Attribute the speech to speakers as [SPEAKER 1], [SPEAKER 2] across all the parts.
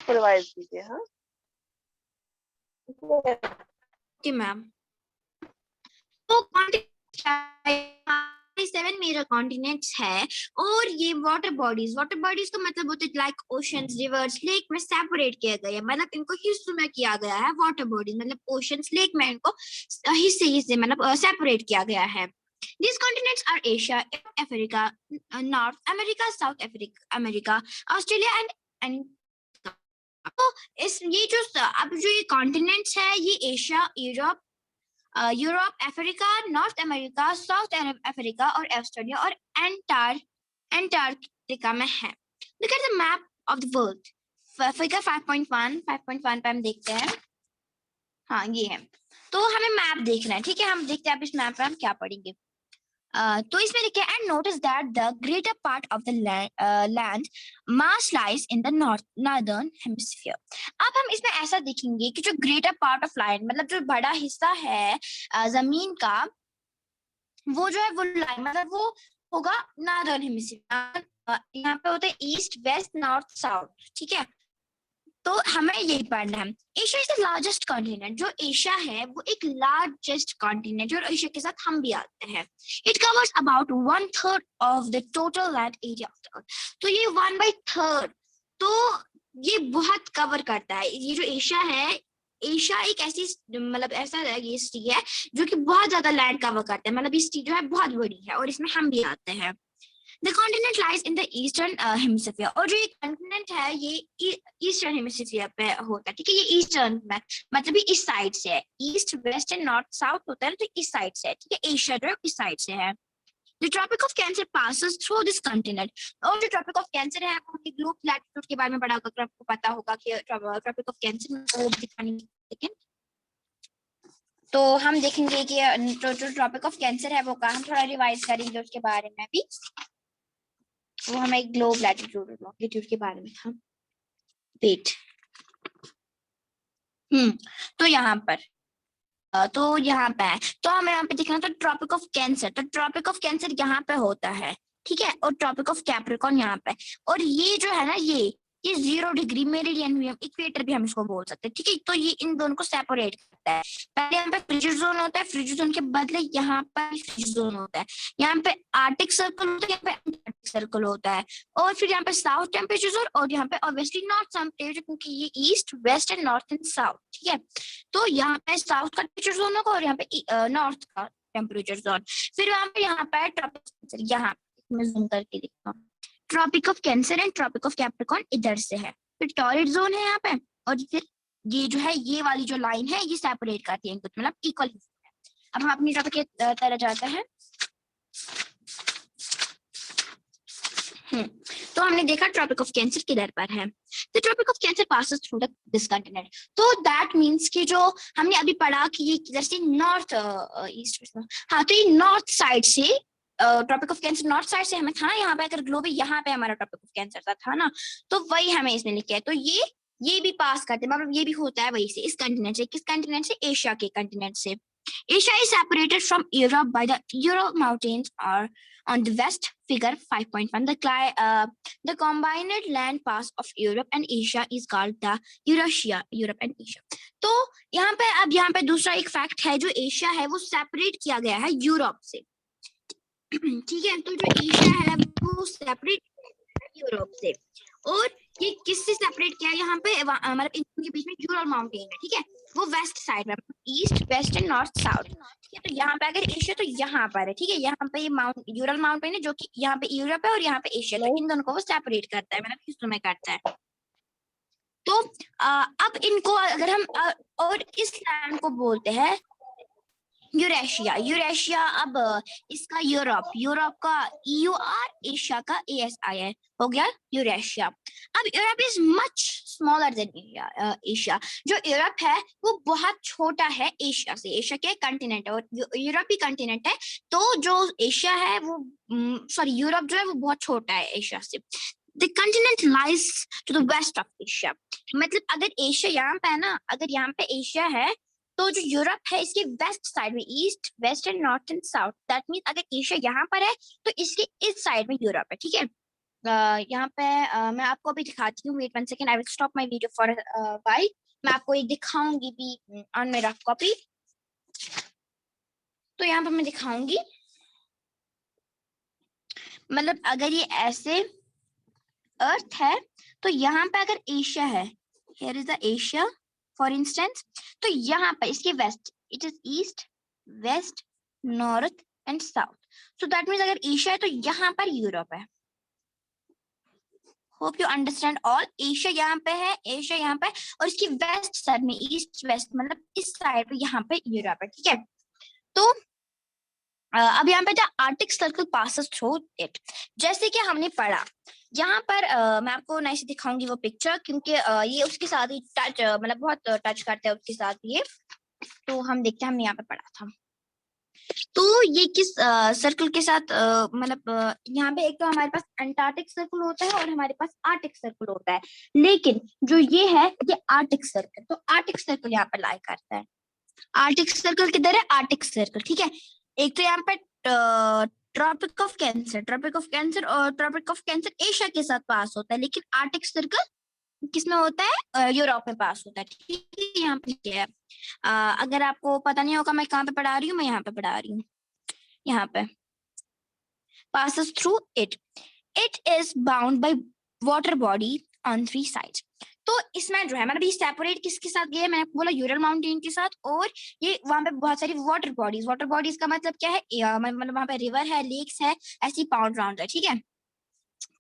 [SPEAKER 1] Revise कीजिए। हाँ
[SPEAKER 2] okay ma'am. तो सेवन मेजर कॉन्टिनेंट्स है और ये वाटर बॉडीज का मतलब होता है लाइक ओशंस, रिवर्स, लेक में सेपरेट किया गया है, मतलब इनको हिस्सों में किया गया है। वाटर बॉडीज मतलब ओशंस, लेक में इनको हिस्से हिस्से मतलब सेपरेट किया गया है। These continents are Asia, Africa, North America, South America, Australia and तो इस ये जो अब जो ये कॉन्टिनेंट्स है ये Asia, Europe, Africa, north America, south Africa और ऑस्ट्रेलिया और एंटार्क्टिका में है। Look at the map of the world. Figure 5.1 पे हम देखते हैं। हाँ ये है, तो हमें मैप देखना है, ठीक है। हम देखते हैं अब इस मैप पे हम क्या पढ़ेंगे। तो इसमें लिखा है and notice that the greater part of the land mass lies in the northern hemisphere. अब हम इसमें ऐसा देखेंगे कि जो ग्रेटर पार्ट ऑफ लैंड मतलब जो बड़ा हिस्सा है जमीन का, वो जो है वो मतलब वो होगा नॉर्दर्न हेमिस्फीयर। यहाँ पे होते हैं ईस्ट, वेस्ट, नॉर्थ, साउथ, ठीक है। तो हमें यही पढ़ना है। Asia is the largest continent. जो एशिया है वो एक लार्जेस्ट कॉन्टिनेंट है और एशिया के साथ हम भी आते हैं। It covers about 1/3 of the total land area of the earth. तो ये 1/3, तो ये बहुत कवर करता है। ये जो एशिया है, एशिया एक ऐसी मतलब ऐसा ये सिटी है जो कि बहुत ज्यादा लैंड कवर करता है, मतलब ये सिटी जो है बहुत बड़ी है और इसमें हम भी आते हैं। The continent lies in the eastern hemisphere। और जो ये continent है ये ईस्टर्न हेमिस्फीयर पे होता है, ठीक है। ये ईस्टर्न में मतलब ये इस साइड से है, east, west and north, south होता है तो इस साइड से है, ठीक है। एशिया जो है इस साइड से है। The Tropic of Cancer passes through this continent। और जो Tropic of Cancer है, आपको ग्लोब लैटिट्यूड के बारे में पढ़ा होगा, तो आपको पता होगा कि Tropic of Cancer में दिखाने के, तो हम देखेंगे कि जो Tropic of Cancer है वो का हम थोड़ा रिवाइज करेंगे उसके बारे में भी। वो हमें ग्लोब लैटिट्यूड लॉन्गिट्यूड के बारे में था। वेट, तो यहाँ पर तो यहाँ पे है, तो हमें यहाँ पे दिखना तो ट्रॉपिक ऑफ कैंसर। तो ट्रॉपिक ऑफ कैंसर यहाँ पे होता है, ठीक है। और ट्रॉपिक ऑफ कैप्रिकॉर्न यहाँ पे, और ये जो है ना ये 0 डिग्री मेरिडियन भी, हम इक्वेटर भी हम इसको बोल सकते हैं, ठीक है। तो ये इन दोनों को सेपरेट करता है। पहले यहाँ पे फ्रिजिड जोन होता है, फ्रिजिड जोन के बदले यहाँ पर फ्रिजिड जोन होता है। यहाँ पे आर्टिक सर्कल होता है, यहाँ पे अंटार्कटिक सर्कल होता है। और फिर यहाँ पे साउथ टेम्परेचर जोन और यहाँ पे ऑब्वियसली नॉर्थ टेम्परेचर, क्योंकि ये east, west and north and south, ठीक है। तो यहाँ पे साउथ का टेम्परेचर जोन होगा और यहाँ पे नॉर्थ का टेम्परेचर जोन। फिर यहाँ पे ट्रॉपिक, यहाँ मैं जूम करके दिखता हूँ, tropic of cancer and tropic of capricorn इधर से है। फिर टॉरिड जोन है यहाँ पे, और फिर ये जो है ये वाली जो लाइन है ये सेपरेट करती है, मतलब इक्वल। अब हम अपनी टॉपिक की तरह जाते हैं। तो हमने देखा ट्रॉपिक ऑफ कैंसर किधर पर है। The tropic of cancer passes through this continent. तो दैट मींस कि जो हमने अभी पढ़ा कि ये किधर से नॉर्थ ईस्ट, हाँ, तो ये नॉर्थ साइड से tropic of cancer north side से हमें था ना, यहाँ पे अगर ग्लोब है यहाँ पे हमारा ट्रॉपिक ऑफ कैंसर था ना, तो वही हमें इसमें लिखा है। तो ये भी पास करते हैं, मतलब ये भी होता है वही से, इस कंटिनेंट से। किस कंटिनेंट से? एशिया के कंटिनेंट से। Asia is separated from Europe by the Ural Mountains or on the west, figure 5.1. The combined land pass of Europe and Asia is called the Eurasia, Europe and Asia. तो यहाँ पे अब यहाँ पे दूसरा एक फैक्ट है, जो एशिया है वो सेपरेट किया गया है यूरोप से, ठीक है। तो जो एशिया है वो सेपरेट यूरोप से, और ये किससे सेपरेट किया है? यहाँ पे मतलब इनके बीच में यूरल माउंटेन है, ठीक है। वो वेस्ट साइड में, east, west and north, south, ठीक है। तो यहाँ पे अगर एशिया तो यहाँ पर है, ठीक है। यहाँ पे ये यूरल माउंटेन है जो कि यहाँ पे यूरोप है और यहाँ पे एशिया, तो इन दोनों को वो सेपरेट करता है, मतलब हिस्सों में करता है। तो अब इनको अगर हम और इस लैंड को बोलते हैं यूरेशिया। यूरेशिया, अब इसका यूरोप का EUR, एशिया का ASI है, हो गया यूरेशिया। अब Europe is much smaller than Asia. जो यूरोप है वो बहुत छोटा है एशिया से। एशिया के कंटिनेंट है और यूरोप ही कंटिनेंट है, तो जो एशिया है वो यूरोप जो है वो बहुत छोटा है एशिया से। The continent lies to the west of Asia। मतलब अगर एशिया यहाँ पे है ना, अगर यहाँ पे एशिया है तो जो यूरोप है इसके वेस्ट साइड में, east, west and north and south, that means अगर एशिया यहाँ पर है तो इसके इस साइड में यूरोप है, ठीक है। यहाँ पे मैं आपको अभी दिखाती हूँ, wait 1 second, I will stop my video for while. मैं आपको एक दिखाऊंगी भी ऑन माय रफ कॉपी। तो यहाँ पे मैं दिखाऊंगी, मतलब अगर ये ऐसे अर्थ है तो यहाँ पे अगर एशिया है, here is the Asia for instance, तो यहाँ पे इसके west it is east, west, north and south. So that means अगर एशिया है तो यहाँ पर यूरोप है। Hope you understand all. Asia यहाँ पे है, एशिया यहाँ पे, और इसकी वेस्ट साइड में, ईस्ट वेस्ट मतलब इस साइड पे यहाँ पे यूरोप है, ठीक है। तो अब यहाँ पे जो Arctic circle passes through it, जैसे कि हमने पढ़ा यहाँ पर, मैं आपको नाइस दिखाऊंगी वो पिक्चर, क्योंकि ये उसके साथ ही टच, मतलब बहुत टच करते हैं उसके साथ ये। तो हम देखते हैं, हमने यहाँ पे पढ़ा था। तो ये किस सर्कल के साथ, मतलब यहाँ पे एक तो हमारे पास अंटार्कटिक सर्कल होता है और हमारे पास आर्टिक सर्कल होता है, लेकिन जो ये है ये आर्टिक सर्कल, तो आर्टिक सर्कल यहाँ पे लाई करता है। आर्टिक सर्कल किधर है? आर्टिक सर्कल, ठीक है। एक तो यहाँ पे tropic of cancer, tropic of cancer, और ट्रॉपिक ऑफ कैंसर एशिया के साथ पास होता है, लेकिन आर्टिक सर्कल किसमें होता है? यूरोप में पास होता है, ठीक है। यहाँ पे क्या है, अगर आपको पता नहीं होगा मैं कहाँ पे पढ़ा रही हूँ, मैं यहाँ पे पढ़ा रही हूँ, यहाँ पे passes through it. It is bound by water body on 3 sides. तो इसमें जो है मतलब ये सेपरेट किसके साथ गया है? मैंने आपको बोला यूरल माउंटेन के साथ, और ये वहां पे बहुत सारी वाटर बॉडीज, वाटर बॉडीज का मतलब क्या है? मतलब वहां पे रिवर है, लेक्स है, ऐसी पाउंड राउंड है, ठीक है।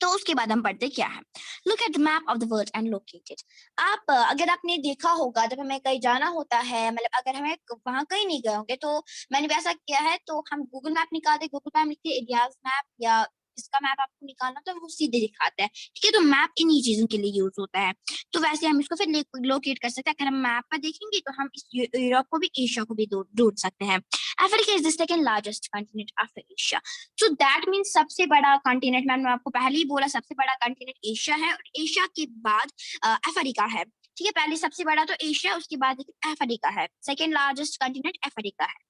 [SPEAKER 2] तो उसके बाद हम पढ़ते क्या है, look at the map of the world and locate it. आप अगर आपने देखा होगा, जब हमें कहीं जाना होता है, मतलब अगर हमें वहां कहीं नहीं गए होंगे, तो मैंने भी ऐसा किया है, तो हम गूगल मैप निकालते, गूगल मैप लिखते, एरियाज मैप या इसका मैप आपको निकालना तो वो सीधे दिखाता है, ठीक है। तो मैप इन्हीं चीजों के लिए यूज होता है। तो वैसे हम इसको फिर लोकेट कर सकते हैं। अगर हम मैप पर देखेंगे तो हम इस यूरोप को भी, एशिया को भी ढूंढ सकते हैं। Africa is the second largest continent after Asia. So that means सबसे बड़ा कंटिनेंट, मैंने आपको पहले ही बोला, सबसे बड़ा कंटिनेंट एशिया है, और एशिया के बाद अफ्रीका है, ठीक है। पहले सबसे बड़ा तो एशिया, उसके बाद अफ्रीका है, सेकंड लार्जेस्ट कंटिनेंट अफ्रीका है।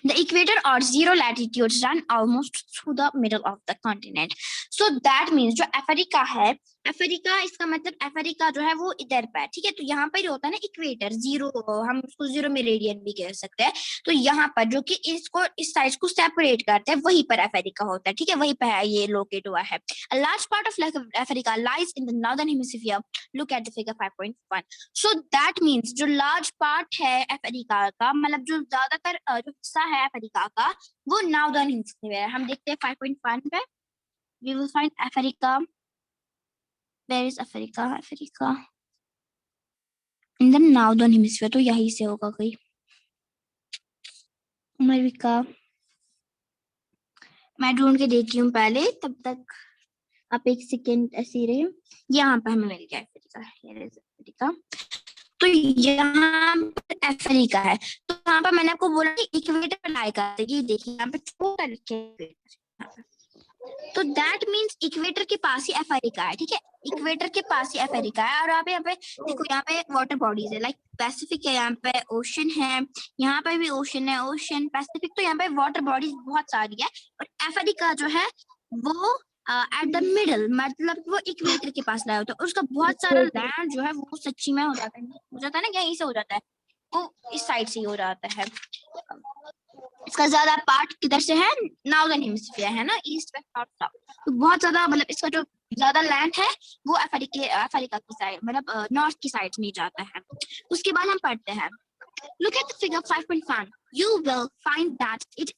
[SPEAKER 2] The equator or zero latitudes run almost through the middle of the continent. So that means जो अफ्रीका है, अफ्रीका, इसका मतलब अफ्रीका जो है वो इधर पर है, ठीक है। तो यहाँ पर होता है ना इक्वेटर, जीरो, हम उसको जीरो मेरिडियन भी कह सकते हैं। तो यहाँ पर जो कि इसको, इस साइड को सेपरेट करते हैं, वहीं पर अफ्रीका होता है, ठीक है, वहीं पर है ये लोकेट हुआ है। A large part of Africa lies in the northern hemisphere. Look at the figure 5.1. So that means जो लार्ज पार्ट है अफ्रीका का, मतलब जो ज्यादातर जो हिस्सा है अफ्रीका का, वो नॉर्दर्न हेमिस्फीयर है। हम देखते हैं 5.1 पे, we will find Africa. Where is Africa? Africa in the northern hemisphere, तो यहीं से होगा कहीं, अमेरिका। मैं ढूंढ के देखी हूँ पहले, तब तक आप एक सेकेंड ऐसे ही रहे। यहाँ पे हमें मिल गया अफ्रीका, here is अफ्रीका। तो यहाँ पर अफ्रीका है, तो यहाँ पर मैंने आपको बोला कि इक्वेटर पर लाई करते हैं, ये देखिए यहाँ पे छोटा लिखे इक्वेटर, तो दैट मीन्स इक्वेटर के पास ही अफ्रीका है, ठीक है। इक्वेटर के पास ही अफ्रीका है, और आप यहाँ पे देखो, यहाँ पे वाटर बॉडीज है, लाइक पैसिफिक है, यहाँ पे ओशन है, यहाँ पे भी ओशन है, ओशन पैसिफिक, तो यहाँ पे वाटर बॉडीज बहुत सारी है। और अफ्रीका जो है वो एट द मिडल, मतलब वो इक्वेटर के पास लाया होता है, और उसका बहुत सारा लैंड जो है वो सच्ची में हो जाता है ना, यहीं से हो जाता है, वो इस साइड से ही हो जाता है। इसका ज्यादा पार्ट किधर से है? नॉर्दर्न हेमिस्फीयर है ना, ईस्ट वेस्ट नॉर्थ साउथ। तो बहुत ज्यादा, मतलब इसका जो ज्यादा लैंड है वो अफ्रीका की साइड, मतलब नॉर्थ की साइड में जाता है। उसके बाद हम पढ़ते हैं, look at the figure 5.1. You will find that it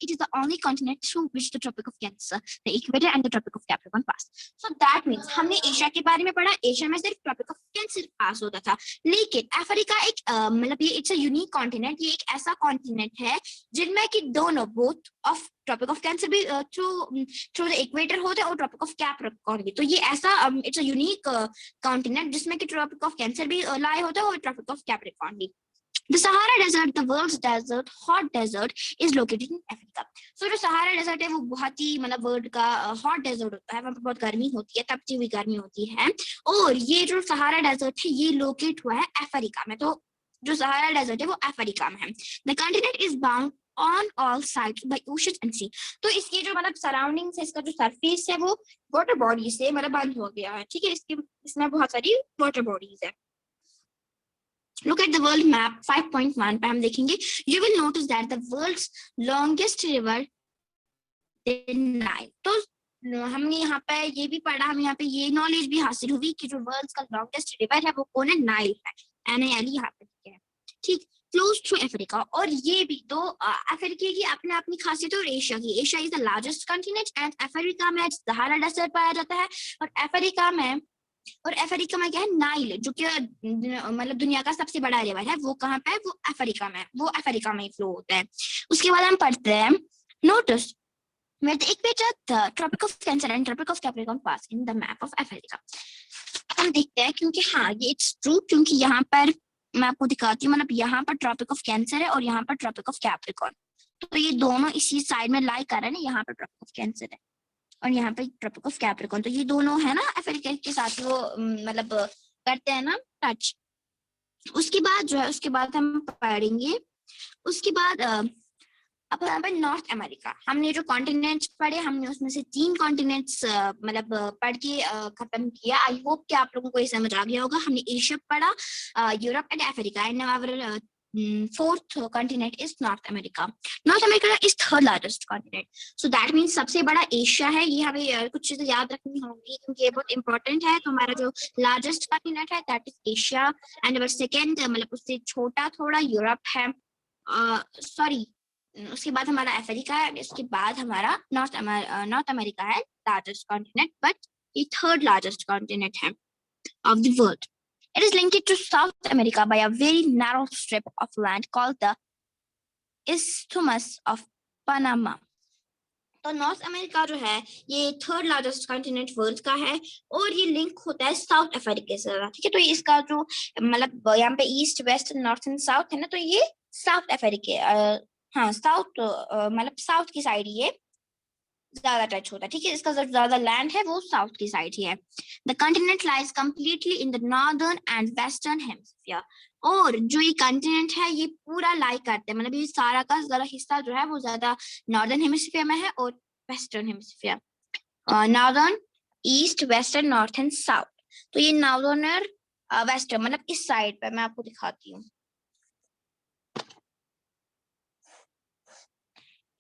[SPEAKER 2] is the only continent through which the Tropic of Cancer, the Equator and the Tropic of Capricorn pass. So that means हमने Asia के बारे में पढ़ा, Asia में सिर्फ tropic of cancer पास होता था, लेकिन अफ्रीका एक मतलब ये इट्स अ यूनिक कॉन्टिनेंट, ये एक ऐसा कॉन्टिनेंट है जिनमें कि दोनों, both of tropic of cancer भी थ्रू द इक्वेटर होते हैं, और ट्रॉपिक ऑफ कैप्रिकॉर्न भी। तो ये ऐसा इट्स अ यूनिक कॉन्टिनेंट जिसमें कि ट्रॉपिक ऑफ कैंसर भी लाए होते हैं, और ट्रॉपिक ऑफ कैप्रिकॉर्न भी। The Sahara Desert, the world's desert, hot desert, is located in Africa. So जो सहारा डेजर्ट है वो बहुत ही, मतलब वर्ल्ड का हॉट डेजर्ट होता है, वहाँ पे बहुत गर्मी होती है, तपती हुई गर्मी होती है। और ये जो सहारा डेजर्ट है ये लोकेट हुआ है अफ्रीका में, तो जो सहारा डेजर्ट है वो अफ्रीका में है। The continent is bound on all sides by ocean and sea. तो इसकी जो मतलब सराउंडिंग्स है, इसका जो सरफेस है वो वाटर बॉडी से मतलब बंद हो गया है, ठीक है। इसमें बहुत सारी वाटर बॉडीज है। Look at the world map 5.1 पे हम देखेंगे, you will notice that the world's longest river is Nile. तो हमने यहाँ पे ये भी पढ़ा, हमें यहाँ पे ये नॉलेज भी हासिल हुई कि जो वर्ल्ड का लॉन्गेस्ट रिवर है वो कौन है, नाइल है, NIL यहाँ पे है, ठीक। क्लोज टू अफ्रीका, और ये भी तो अफ्रीका की अपने अपनी खासियत है और एशिया की। Asia is the largest continent and Africa में सहारा डेजर्ट पाया जाता है, और अफ्रीका में क्या है, नाइल, जो कि मतलब दुनिया का सबसे बड़ा रिवर है, वो कहाँ पे है, वो अफ्रीका में, वो अफ्रीका में ही फ्लो होता है। उसके बाद हम पढ़ते हैं, notice where the equator, the Tropic of Cancer and Tropic of Capricorn pass in the map of Africa. हम देखते हैं, क्योंकि हाँ ये इट्स ट्रू, क्योंकि यहाँ पर मैं आपको दिखाती हूँ, मतलब यहाँ पर ट्रॉपिक ऑफ कैंसर है और यहाँ पर ट्रॉपिक ऑफ कैप्रिकॉर्न, तो ये दोनों इसी साइड में लाई कर रहे हैं ना, यहाँ पर ट्रॉपिक ऑफ कैंसर है और यहाँ पे ट्रॉपिक ऑफ कैप्रिकॉर्न, तो ये दोनों है ना अफ्रीका के साथ वो मतलब करते हैं ना टच। उसके बाद जो है, उसके बाद हम पढ़ेंगे, उसके बाद अब यहाँ पे नॉर्थ अमेरिका, हमने जो कॉन्टिनेंट्स पढ़े, हमने उसमें से 3 कॉन्टिनेंट्स मतलब पढ़ के खत्म किया। आई होप कि आप लोगों को ये समझ आ गया होगा। हमने एशिया पढ़ा, Europe and Africa, and our fourth continent is North America. North America is third largest continent. So that means सबसे बड़ा एशिया है। ये हमें कुछ चीजें याद रखनी होंगी क्योंकि ये बहुत इंपॉर्टेंट है। तो हमारा जो लार्जेस्ट कॉन्टिनेंट है that is Asia, and our second मतलब उससे छोटा थोड़ा यूरोप है, सॉरी उसके बाद हमारा अफ्रीका है, इसके बाद हमारा नॉर्थ अमेरिका है लार्जेस्ट कॉन्टिनेंट, बट ये थर्ड लार्जेस्ट कॉन्टिनेंट है of the world. It is linked to South America by a very narrow strip of land called the Isthmus of Panama. तो नॉर्थ अमेरिका जो है ये third largest continent world का है और ये लिंक होता है साउथ अफ्रीका से, ठीक है। तो ये इसका जो मतलब यहाँ पे east west north and south है ना, तो ये साउथ अफ्रीका, हाँ साउथ मतलब साउथ की साइड ये ज्यादा टच होता है, ठीक है। इसका जो ज्यादा लैंड है वो साउथ की साइड ही है। The continent lies completely in the northern and western hemisphere, और जो ये कॉन्टिनेंट है ये पूरा लाई करते हैं, मतलब ये सारा का ज्यादा हिस्सा जो है वो ज्यादा नॉर्दर्न हेमिस्फीयर में है और western hemisphere, northern, east, western, north and south. तो ये नॉर्दर्न और वेस्टर्न मतलब इस साइड पे मैं आपको दिखाती हूँ,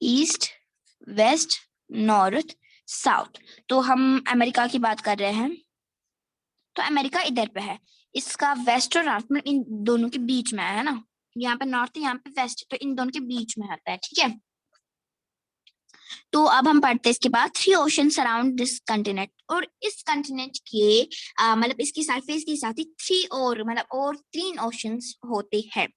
[SPEAKER 2] ईस्ट, वेस्ट, नॉर्थ, साउथ। तो हम अमेरिका की बात कर रहे हैं, तो अमेरिका इधर पे है, इसका वेस्ट और नॉर्थ में इन दोनों के बीच में है ना, यहाँ पे नॉर्थ है यहाँ पे वेस्ट, तो इन दोनों के बीच में आता है, ठीक है। तो अब हम पढ़ते हैं इसके बाद 3 ओशन सराउंड दिस कंटिनेंट, और इस कंटिनेंट के मतलब इसकी सरफेस के साथ ही 3 और मतलब और 3 ओशंस होते हैं।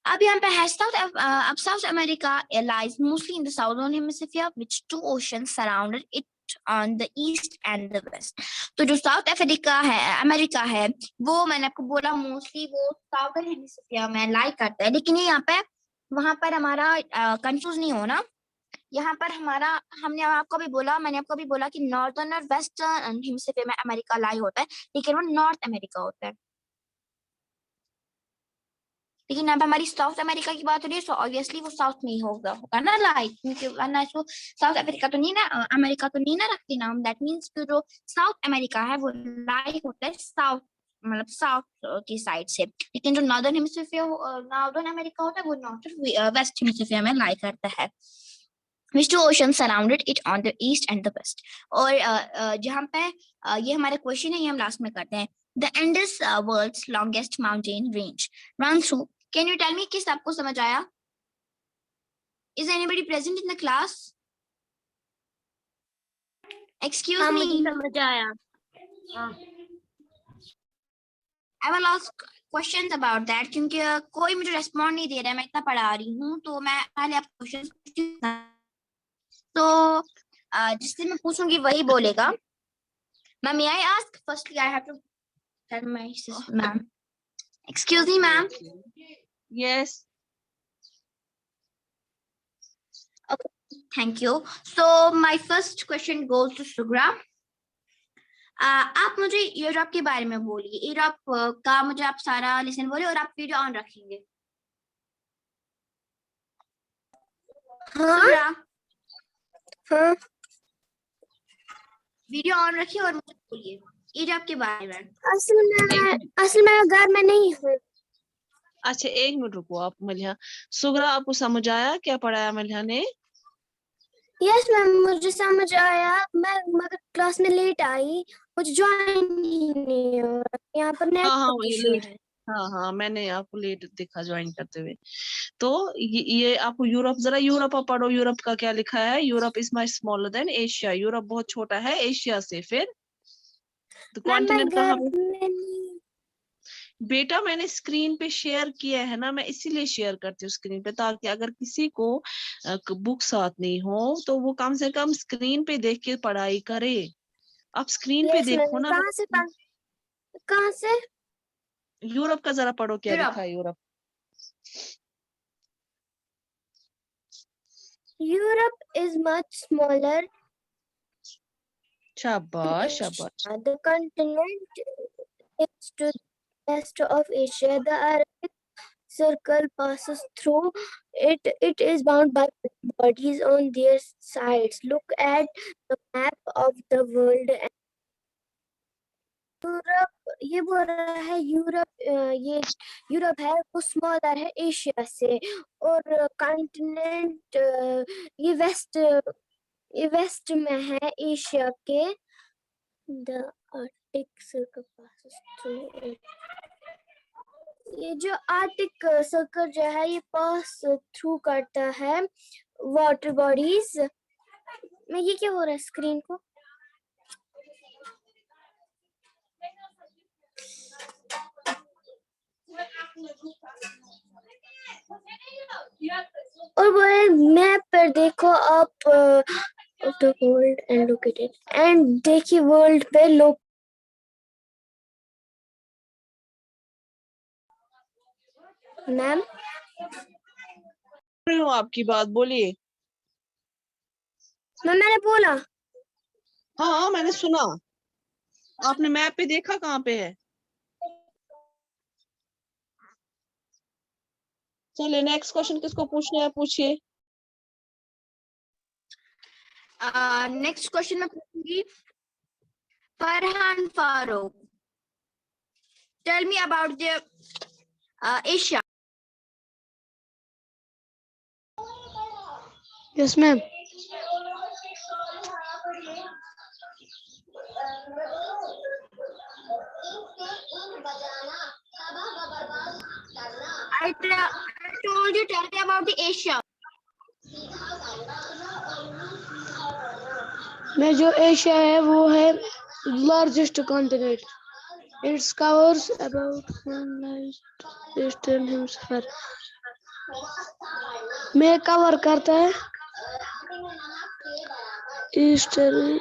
[SPEAKER 2] अब यहाँ पे है south America lies mostly in the southern hemisphere which 2 oceans surrounded it on the east and the west. तो जो साउथ अफ्रीका है, अमेरिका है, वो मैंने आपको बोला मोस्टली वो साउथर्न हेमिस्फीयर में लाई करता है, लेकिन ये यहाँ पे वहां पर हमारा कंफ्यूज नहीं होना, यहाँ पर हमारा मैंने आपको भी बोला कि नॉर्थर्न और वेस्टर्न हेमिस्फीयर में अमेरिका लाई होता है, लेकिन वो नॉर्थ अमेरिका होता है। लेकिन अब हमारी साउथ अमेरिका की बात हो रही है, सो ऑब्वियसली वो साउथ में ही होगा ना लाइक, क्योंकि वरना इसको साउथ अफ्रीका तो नहीं ना, अमेरिका तो नहीं ना रखती नाम। दैट मींस कि जो साउथ अमेरिका है वो लाई होता है साउथ मतलब साउथ की साइड से, लेकिन जो नॉर्दर्न अमेरिका होता है वो नॉर्थ वेस्ट हेमिस्फीयर में लाई करता है। Which 2 oceans surrounded it on the east and the west. और जहाँ पे ये हमारा क्वेश्चन है, ये हम लास्ट में करते हैं। The Andes world's longest mountain range runs through. Can you tell me किस आपको समझ आया? Is anybody present in the class? Excuse me.
[SPEAKER 1] मुझे समझ आया।
[SPEAKER 2] I will ask questions about that क्योंकि कोई मुझे रेस्पॉन्ड नहीं दे रहा है, मैं इतना पढ़ा रही हूँ, तो मैं पहले आप क्वेश्चन तो जिससे मैं पूछूंगी वही बोलेगा। Ma'am, may I ask? Firstly, I have to tell my sister, ma'am. Excuse me, ma'am.
[SPEAKER 1] Yes.
[SPEAKER 2] Okay, thank you. So my first question goes to Sugra. आप मुझे यूरोप के बारे में बोलिए, यूरोप का मुझे आप सारा लेसन बोलिए और आप वीडियो ऑन रखेंगे।
[SPEAKER 3] हाँ
[SPEAKER 2] सुबरा,
[SPEAKER 3] हाँ।
[SPEAKER 2] वीडियो ऑन रखिए और मुझे बोलिए ईजाब के बारे में।
[SPEAKER 3] असल में मैं घर में नहीं हूँ।
[SPEAKER 1] अच्छा, 1 मिनट रुको आप मलिहा। सुगरा, आपको समझ आया क्या पढ़ाया मलिहा ने?
[SPEAKER 3] यस मैम, मुझे समझ आया। मैं मगर क्लास में लेट आई, मुझे ज्वाइन ही नहीं हो रहा। यहाँ पर
[SPEAKER 1] हाँ
[SPEAKER 3] नेटवर्क
[SPEAKER 1] ये
[SPEAKER 3] इशू
[SPEAKER 1] लेट।
[SPEAKER 3] है।
[SPEAKER 1] हाँ हाँ, मैंने आपको लेट देखा ज्वाइन करते हुए। तो ये आपको यूरोप, जरा यूरोप आप पढ़ो। यूरोप का क्या लिखा है? Europe is much smaller than Asia. Europe बहुत छोटा है एशिया से। फिर तो
[SPEAKER 3] मैम मैं
[SPEAKER 1] कॉन्टिनेंट कहाँ
[SPEAKER 3] घर
[SPEAKER 1] पे?
[SPEAKER 3] में नहीं।
[SPEAKER 1] बेटा मैंने स्क्रीन पे शेयर किया है ना, मैं इसीलिए शेयर करती हूँ स्क्रीन पे, ताकि अगर किसी को बुक साथ नहीं हो तो वो कम से कम स्क्रीन पे देख के पढ़ाई करे। आप स्क्रीन पे
[SPEAKER 3] यस
[SPEAKER 1] देखो
[SPEAKER 3] मैम,
[SPEAKER 1] ना।
[SPEAKER 3] कहाँ से?
[SPEAKER 1] यूरोप का जरा पढ़ो क्या
[SPEAKER 2] यूरोप।
[SPEAKER 1] लिखा है Europe.
[SPEAKER 3] Europe is much smaller
[SPEAKER 1] शाबाश
[SPEAKER 3] than
[SPEAKER 1] शाबाश।
[SPEAKER 3] Asia. The continent is to the west of Asia. The Arctic Circle passes through it. It is bound by bodies on their sides. Look at the map of the world. Europe, ये बोल रहा है Europe, ये Europe है वो smaller है Asia से। और कॉन्टिनेंट ये वेस्ट में है एशिया के। The Arctic circle passes through it. ये जो आर्टिक सर्कल जो है ये पास थ्रू करता है वाटर बॉडीज में। ये क्या हो रहा है स्क्रीन को? और वो मैप पर देखो आप, of the world and look at it. And देखिए वर्ल्ड पे लोग। मैम
[SPEAKER 1] सुन रही हूँ आपकी बात, बोलिए।
[SPEAKER 3] मैंने बोला।
[SPEAKER 1] हाँ हाँ मैंने सुना। आपने मैप पे देखा कहाँ पे है? चलिए नेक्स्ट क्वेश्चन किसको पूछना है पूछिए।
[SPEAKER 2] नेक्स्ट क्वेश्चन मैं पूछूंगी Farhan Farooq. Tell me about the Asia.
[SPEAKER 3] Yes ma'am.
[SPEAKER 2] I told you, tell me about the Asia.
[SPEAKER 3] में जो एशिया है वो है largest continent. It's covers about eastern hemisphere में कवर करता है ईस्टर्न।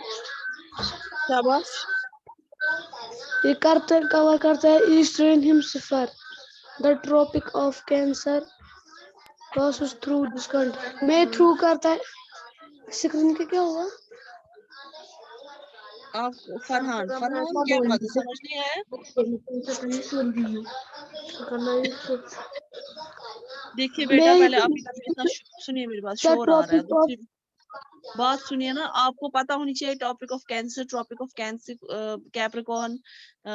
[SPEAKER 1] शाबाश।
[SPEAKER 3] ये कवर करता है eastern hemisphere. The tropic of cancer passes through this country में थ्रू करता है। स्क्रीन के क्या हुआ?
[SPEAKER 1] आप फरहान फरहान क्या बात है, समझ नहीं आया? देखिए बेटा, पहले आप इतना सुनिए मेरी बात, शोर आ रहा है। दूसरी बात सुनिए ना, आपको पता होनी चाहिए topic of cancer, Capricorn,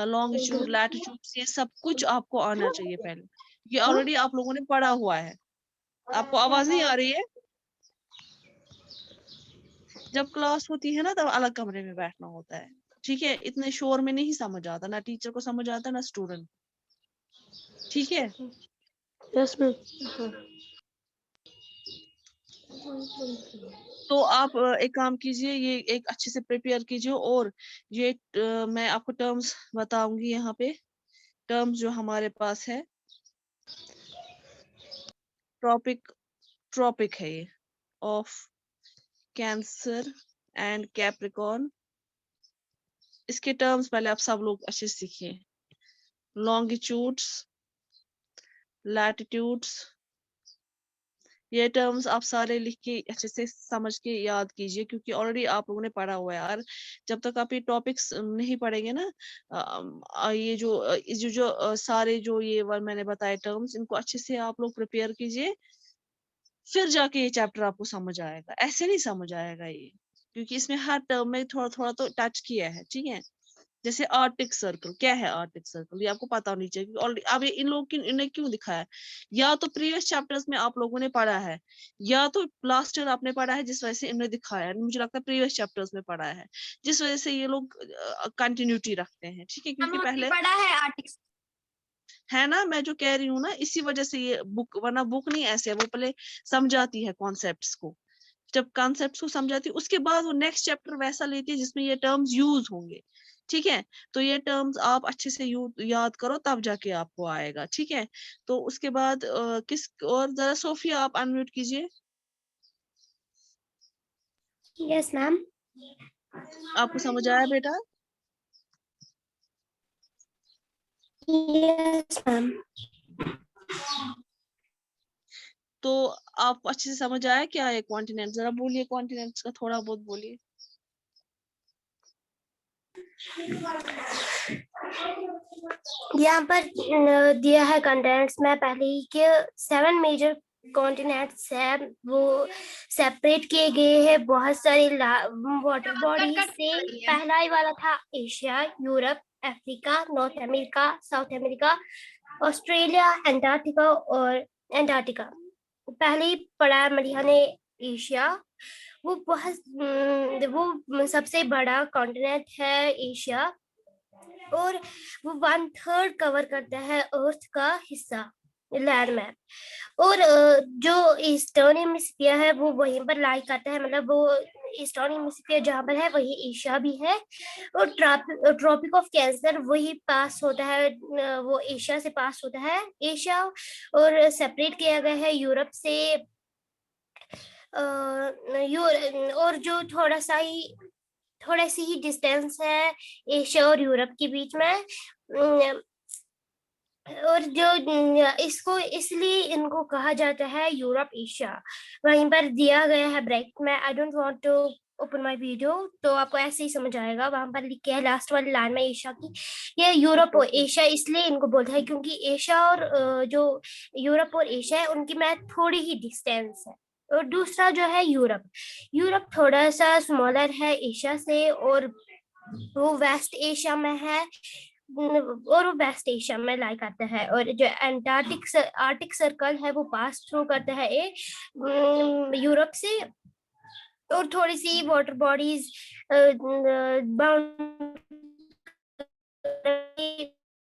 [SPEAKER 1] longitude, latitude, ये सब कुछ आपको आना चाहिए पहले। ये ऑलरेडी आप लोगों ने पढ़ा हुआ है। आपको आवाज नहीं आ रही है? जब क्लास होती है ना तब अलग कमरे में बैठना होता है, ठीक है? इतने शोर में नहीं समझ आता, ना टीचर को समझ आता ना स्टूडेंट, ठीक है?
[SPEAKER 3] Yes ma'am.
[SPEAKER 1] तो आप एक काम कीजिए, ये एक अच्छे से प्रिपेयर कीजिए। और ये मैं आपको टर्म्स बताऊंगी यहाँ पे। टर्म्स जो हमारे पास है, ट्रॉपिक है ये, ऑफ कैंसर एंड कैप्रिकॉर्न। इसके टर्म्स पहले आप सब लोग अच्छे से सीखिए। लॉन्गिट्यूड्स, लैटिट्यूड्स, ये टर्म्स आप सारे लिख के अच्छे से समझ के याद कीजिए, क्योंकि ऑलरेडी आप लोगों ने पढ़ा हुआ है। और जब तक आप ये टॉपिक्स नहीं पढ़ेंगे ना, ये जो सारे जो ये मैंने बताए टर्म्स, इनको अच्छे से आप लोग प्रिपेयर कीजिए। फिर जाके ये चैप्टर आपको समझ आएगा, ऐसे नहीं समझ आएगा ये, क्योंकि इसमें हर टर्म में थोड़ा थोड़ा तो टच किया है, ठीक है। जैसे आर्टिक सर्कल, क्या है आर्टिक सर्कल, ये आपको पता होनी चाहिए ऑलरेडी। अब ये इन लोगों की इन्हें क्यों दिखाया, या तो प्रीवियस चैप्टर्स में आप लोगों ने पढ़ा है, या तो लास्ट ईयर आपने पढ़ा है, जिस वजह से इन्हें दिखाया है। मुझे लगता है प्रीवियस चैप्टर्स में पढ़ा है, जिस वजह से ये लोग कंटिन्यूटी रखते हैं, ठीक है। क्योंकि
[SPEAKER 2] हमने
[SPEAKER 1] पहले
[SPEAKER 2] पढ़ा है आर्टिक्स।
[SPEAKER 1] है ना, मैं जो कह रही हूँ ना, इसी वजह से ये बुक, वरना बुक नहीं ऐसे है, वो पहले समझाती है कॉन्सेप्ट्स को। जब कॉन्सेप्ट्स को समझाती है, उसके बाद वो नेक्स्ट चैप्टर वैसा लेती है जिसमें ये टर्म्स यूज होंगे, ठीक है। तो ये टर्म्स आप अच्छे से याद करो, तब जाके आपको आएगा, ठीक है। तो उसके बाद किस और, जरा सोफिया आप अनम्यूट कीजिए।
[SPEAKER 3] Yes ma'am.
[SPEAKER 1] आपको समझ आया बेटा?
[SPEAKER 3] Yes ma'am.
[SPEAKER 1] तो आपको अच्छे से समझ आया क्या है कॉन्टिनेंट? जरा बोलिए, कॉन्टिनेंट्स का थोड़ा बहुत बोलिए।
[SPEAKER 3] यहाँ पर दिया है कंटेंट्स में पहले ही कि 7 मेजर कॉन्टिनेंट्स है, वो सेपरेट किए गए हैं बहुत सारे वाटर बॉडीज से। पहला ही वाला था Asia, Europe, Africa, north America, south America, Australia, Antarctica और अंटार्कटिका। पहले ही पढ़ा मलिहा ने एशिया, वो वो सबसे बड़ा कॉन्टिनेंट है एशिया, और वो 1/3 कवर करता है अर्थ का हिस्सा, लैंड मैप। और जो ईस्टर्न हेमिस्फीयर है वो वहीं पर लाई करता है, मतलब वो ईस्टर्न हेमिस्फीयर जहाँ पर है वही एशिया भी है। और ट्रॉपिक ऑफ कैंसर वही पास होता है, वो एशिया से पास होता है, एशिया। और सेपरेट किया गया है यूरोप से, और जो थोड़ा सी ही डिस्टेंस है एशिया और यूरोप के बीच में। और जो इसको इसलिए इनको कहा जाता है यूरोप एशिया। वहीं पर दिया गया है ब्रैकेट में, I don't want to open my video, तो आपको ऐसे ही समझ आएगा। वहां पर लिख के है लास्ट वाली लाइन में एशिया की, ये यूरोप और एशिया इसलिए इनको बोलते हैं क्योंकि एशिया और जो यूरोप और एशिया है उनकी में थोड़ी ही डिस्टेंस है। और दूसरा जो है यूरोप, यूरोप थोड़ा सा स्मॉलर है एशिया से, और वो वेस्ट एशिया में है, और वो वेस्ट एशिया में लाई करता है। और जो आर्टिक सर्कल है वो पास थ्रू करता है यूरोप से। और थोड़ी सी वाटर बॉडीज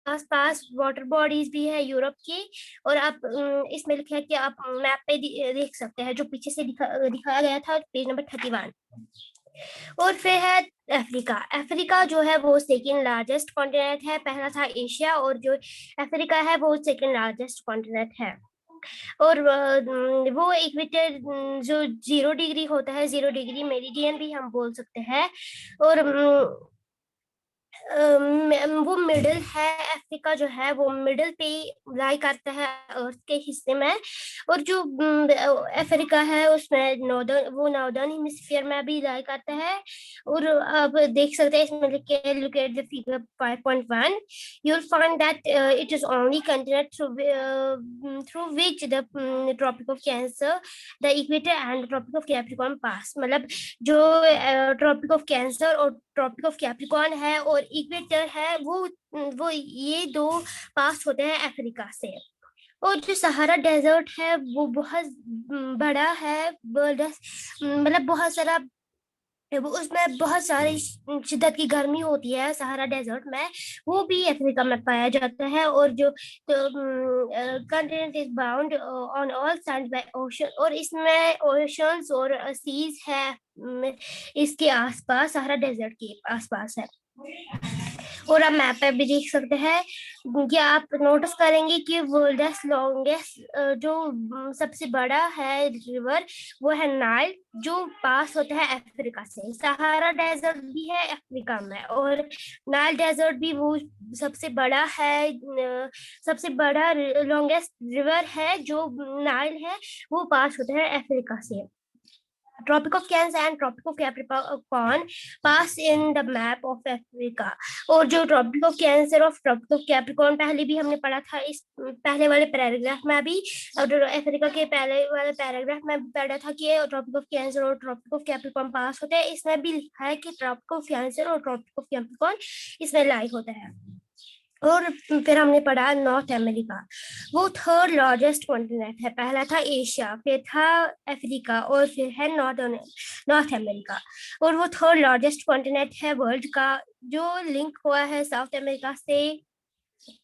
[SPEAKER 3] आस पास वाटर बॉडीज भी है यूरोप की। और आप इसमें लिखा है कि आप मैप पे देख सकते हैं, जो पीछे से दिखाया गया था पेज नंबर 31। और फिर है अफ्रीका। अफ्रीका जो है वो सेकेंड लार्जेस्ट कॉन्टिनेंट है, पहला था एशिया, और जो अफ्रीका है वो सेकेंड लार्जेस्ट कॉन्टिनेंट है। और वो इक्वेटर जो 0 डिग्री होता है, 0 डिग्री मेरिडियन भी हम बोल सकते हैं। और वो मिडिल है, अफ्रीका जो है वो मिडिल पे लाई करता है अर्थ के हिस्से में। और जो अफ्रीका है उसमें नॉर्दर्न हेमिस्फीयर में भी लाई करता है। और आप देख सकते हैं इसमें लिख के, look at the figure 5.1, you will find that it is only continent through which the tropic of Cancer, the equator and tropic of Capricorn pass. मतलब जो ट्रॉपिक ऑफ कैंसर और ट्रॉपिक ऑफ कैप्रिकॉर्न है और equator है, वो ये दो पास होते हैं अफ्रीका से। और जो सहारा डेजर्ट है वो बहुत बड़ा है, मतलब बहुत सारा, वो उसमें बहुत सारी शिद्दत की गर्मी होती है सहारा डेजर्ट में, वो भी अफ्रीका में पाया जाता है। और जो continent is bound on all sides by ocean, और इसमें ओशंस और सीज है इसके आसपास, सहारा डेजर्ट के आसपास है। और आप मैप पे भी देख सकते हैं कि आप नोटिस करेंगे कि वर्ल्ड्स लॉन्गेस्ट जो सबसे बड़ा है रिवर वो है नाइल, जो पास होता है अफ्रीका से। सहारा डेजर्ट भी है अफ्रीका में, और नाइल डेजर्ट भी वो सबसे बड़ा है, सबसे बड़ा लॉन्गेस्ट रिवर है जो नाइल है, वो पास होता है अफ्रीका से। Tropic of Cancer and Tropic of Capricorn pass in the map of Africa. और जो Tropic of Cancer और Tropic of Capricorn पहले भी हमने पढ़ा था, इस पहले वाले पैराग्राफ में भी, और अफ्रीका के पहले वाले पैराग्राफ में भी पढ़ा था कि Tropic of Cancer और Tropic of Capricorn पास होते हैं. इसमें भी लिखा है कि Tropic of Cancer और Tropic of Capricorn इसमें लाई होता है. और फिर हमने पढ़ा नॉर्थ अमेरिका, वो थर्ड लार्जेस्ट कॉन्टिनेंट है. पहला था एशिया, फिर था अफ्रीका और फिर है नॉर्थ अमेरिका. और वो थर्ड लार्जेस्ट कॉन्टिनेंट है वर्ल्ड का, जो लिंक हुआ है साउथ अमेरिका से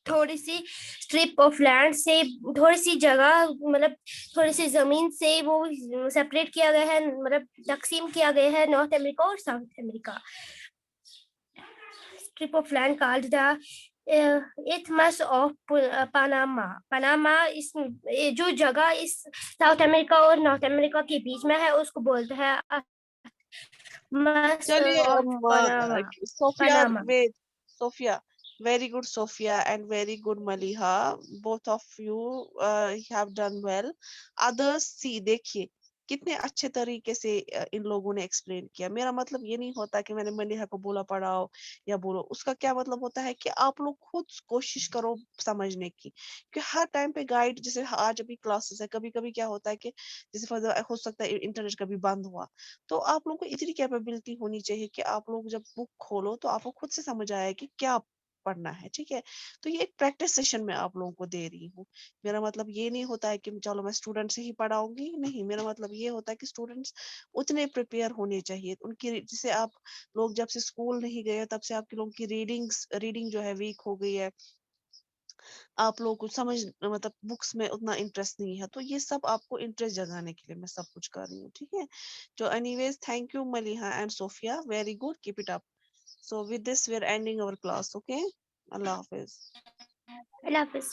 [SPEAKER 3] थोड़ी सी स्ट्रिप ऑफ लैंड से, थोड़ी सी जगह, मतलब थोड़ी सी जमीन से वो सेपरेट किया गया है, मतलब तकसीम किया गया है नॉर्थ अमेरिका और South America. Strip of land called the isthmus of Panama. इस जो जगह इस साउथ अमेरिका और नॉर्थ अमेरिका के बीच में है उसको बोलते हैं
[SPEAKER 1] चलिए Sophia,
[SPEAKER 3] Panama.
[SPEAKER 1] wait, Sophia, very good Sophia and very good Maliha, both of you have done well. Others, see, देखिए कितने अच्छे तरीके से इन लोगों ने एक्सप्लेन किया. मेरा मतलब ये नहीं होता कि मैंने मलिहा को बोला पढ़ाओ या बोलो, उसका क्या मतलब होता है कि आप लोग खुद कोशिश करो समझने की. कि हर टाइम पे गाइड, जैसे आज अभी क्लासेस है, कभी कभी क्या होता है कि जैसे हो सकता है इंटरनेट कभी बंद हुआ, तो आप लोगों को इतनी कैपेबिलिटी होनी चाहिए कि आप लोग जब बुक खोलो तो आपको खुद से समझ आए कि क्या पढ़ना है. ठीक है, तो ये एक प्रैक्टिस सेशन में आप लोगों को दे रही हूँ. मेरा मतलब ये नहीं होता है कि चलो मैं स्टूडेंट से ही पढ़ाऊंगी, नहीं. मेरा मतलब ये होता है कि स्टूडेंट्स उतने प्रिपेयर होने चाहिए. उनकी जैसे आप लोग जब से स्कूल नहीं गए तब से आपके लोगों की रीडिंग जो है वीक हो गई है. आप लोगों को समझ, मतलब बुक्स में उतना इंटरेस्ट नहीं है, तो ये सब आपको इंटरेस्ट जगाने के लिए मैं सब कुछ कर रही हूँ. ठीक है, तो anyways thank you Maliha and Sophia, very good, keep it up. So with this we are ending our class. Okay, Allah Hafiz.
[SPEAKER 3] Allah Hafiz.